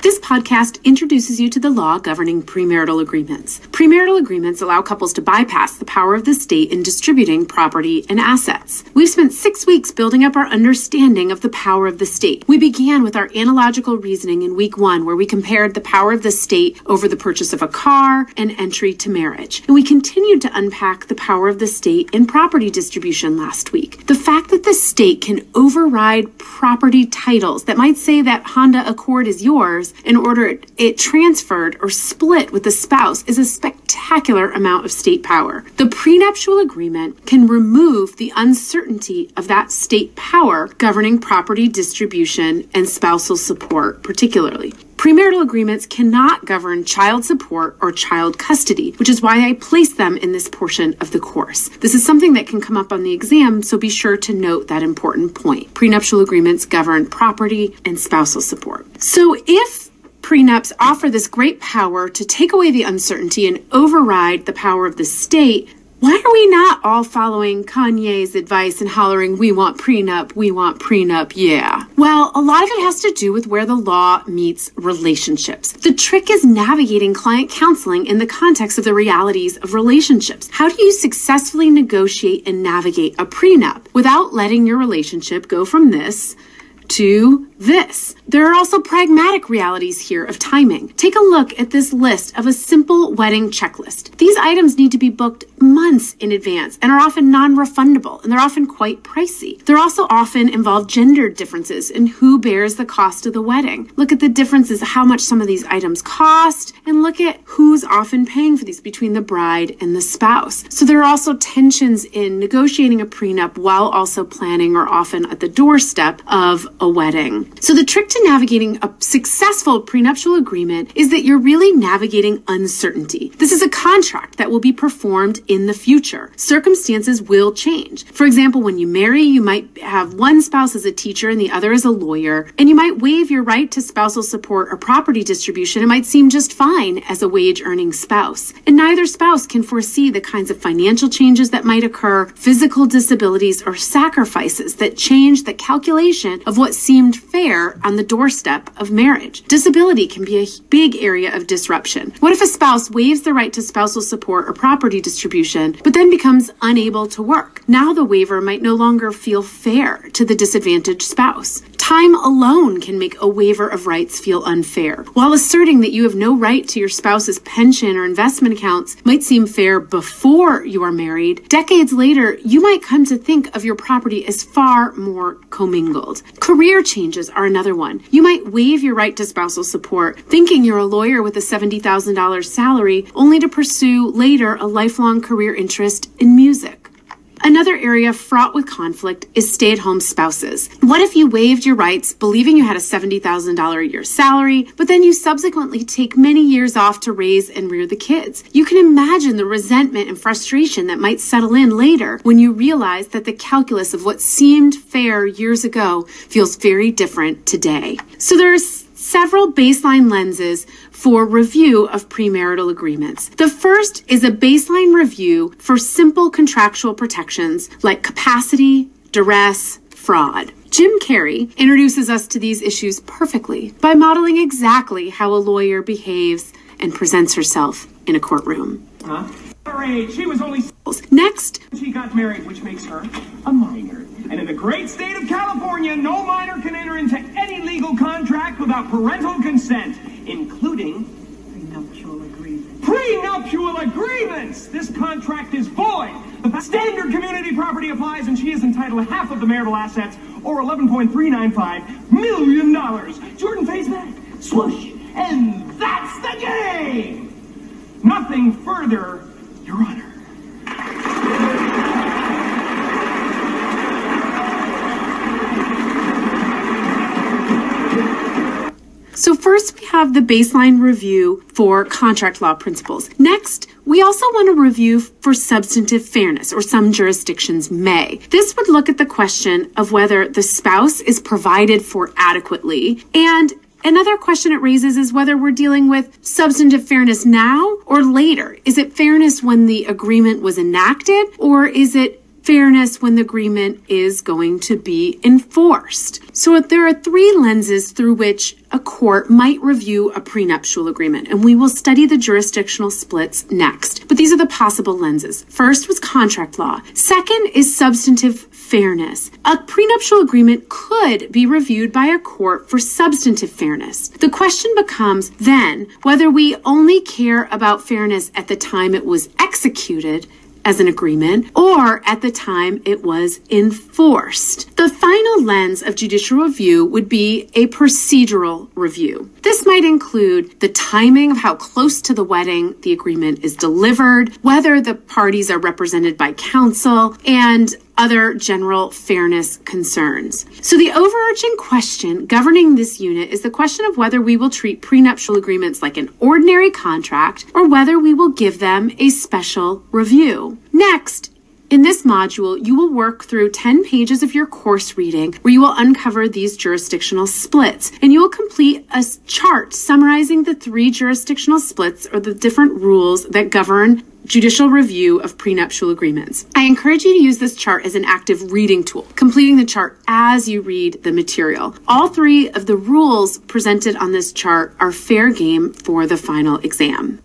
This podcast introduces you to the law governing premarital agreements. Premarital agreements allow couples to bypass the power of the state in distributing property and assets. We've spent 6 weeks building up our understanding of the power of the state. We began with our analogical reasoning in week 1, where we compared the power of the state over the purchase of a car and entry to marriage. And we continued to unpack the power of the state in property distribution last week. The fact that the state can override property titles that might say that Honda Accord is yours in order it transferred or split with the spouse is a spectacular amount of state power. The prenuptial agreement can remove the uncertainty of that state power governing property distribution and spousal support particularly. Premarital agreements cannot govern child support or child custody, which is why I place them in this portion of the course. This is something that can come up on the exam, so be sure to note that important point. Prenuptial agreements govern property and spousal support. So if prenups offer this great power to take away the uncertainty and override the power of the state, why are we not all following Kanye's advice and hollering, we want prenup, yeah? Well, a lot of it has to do with where the law meets relationships. The trick is navigating client counseling in the context of the realities of relationships. How do you successfully negotiate and navigate a prenup without letting your relationship go from this to this? There are also pragmatic realities here of timing. Take a look at this list of a simple wedding checklist. These items need to be booked months in advance and are often non-refundable, and they're often quite pricey. They're also often involve gender differences in who bears the cost of the wedding. Look at the differences, how much some of these items cost, and look at who's often paying for these between the bride and the spouse. So there are also tensions in negotiating a prenup while also planning or often at the doorstep of a wedding. So the trick to navigating a successful prenuptial agreement is that you're really navigating uncertainty. This is a contract that will be performed in the future. Circumstances will change. For example, when you marry, you might have one spouse as a teacher and the other as a lawyer, and you might waive your right to spousal support or property distribution. It might seem just fine as a wage-earning spouse. And neither spouse can foresee the kinds of financial changes that might occur, physical disabilities, or sacrifices that change the calculation of what seemed fair on the doorstep of marriage. Disability can be a big area of disruption. What if a spouse waives the right to spousal support or property distribution, but then becomes unable to work? Now the waiver might no longer feel fair to the disadvantaged spouse. Time alone can make a waiver of rights feel unfair. While asserting that you have no right to your spouse's pension or investment accounts might seem fair before you are married, decades later, you might come to think of your property as far more commingled. Career changes are another one. You might waive your right to spousal support, thinking you're a lawyer with a $70,000 salary, only to pursue later a lifelong career interest in music. Another area fraught with conflict is stay-at-home spouses. What if you waived your rights, believing you had a $70,000 a year salary, but then you subsequently take many years off to raise and rear the kids? You can imagine the resentment and frustration that might settle in later when you realize that the calculus of what seemed fair years ago feels very different today. So there's several baseline lenses for review of premarital agreements. The first is a baseline review for simple contractual protections like capacity, duress, fraud. Jim Carrey introduces us to these issues perfectly by modeling exactly how a lawyer behaves and presents herself in a courtroom. Her age, she was only... Next, she got married, which makes her a minor. And in the great state of California, no minor can enter into any legal contract without parental consent, including prenuptial agreements. Prenuptial agreements! This contract is void. The standard community property applies, and she is entitled to half of the marital assets, or $11.395 million. Jordan pays back. Swoosh. And that's the game! Nothing further, Your Honor. So first we have the baseline review for contract law principles. Next, we also want to review for substantive fairness, or some jurisdictions may. This would look at the question of whether the spouse is provided for adequately, and another question it raises is whether we're dealing with substantive fairness now or later. Is it fairness when the agreement was enacted, or is it fairness when the agreement is going to be enforced. So there are three lenses through which a court might review a prenuptial agreement, and we will study the jurisdictional splits next. But these are the possible lenses. First was contract law. Second is substantive fairness. A prenuptial agreement could be reviewed by a court for substantive fairness. The question becomes then whether we only care about fairness at the time it was executed as an agreement or at the time it was enforced. The final lens of judicial review would be a procedural review. This might include the timing of how close to the wedding the agreement is delivered, whether the parties are represented by counsel, and other general fairness concerns. So the overarching question governing this unit is the question of whether we will treat prenuptial agreements like an ordinary contract or whether we will give them a special review. Next, in this module, you will work through 10 pages of your course reading where you will uncover these jurisdictional splits, and you will complete a chart summarizing the three jurisdictional splits or the different rules that govern judicial review of prenuptial agreements. I encourage you to use this chart as an active reading tool, completing the chart as you read the material. All three of the rules presented on this chart are fair game for the final exam.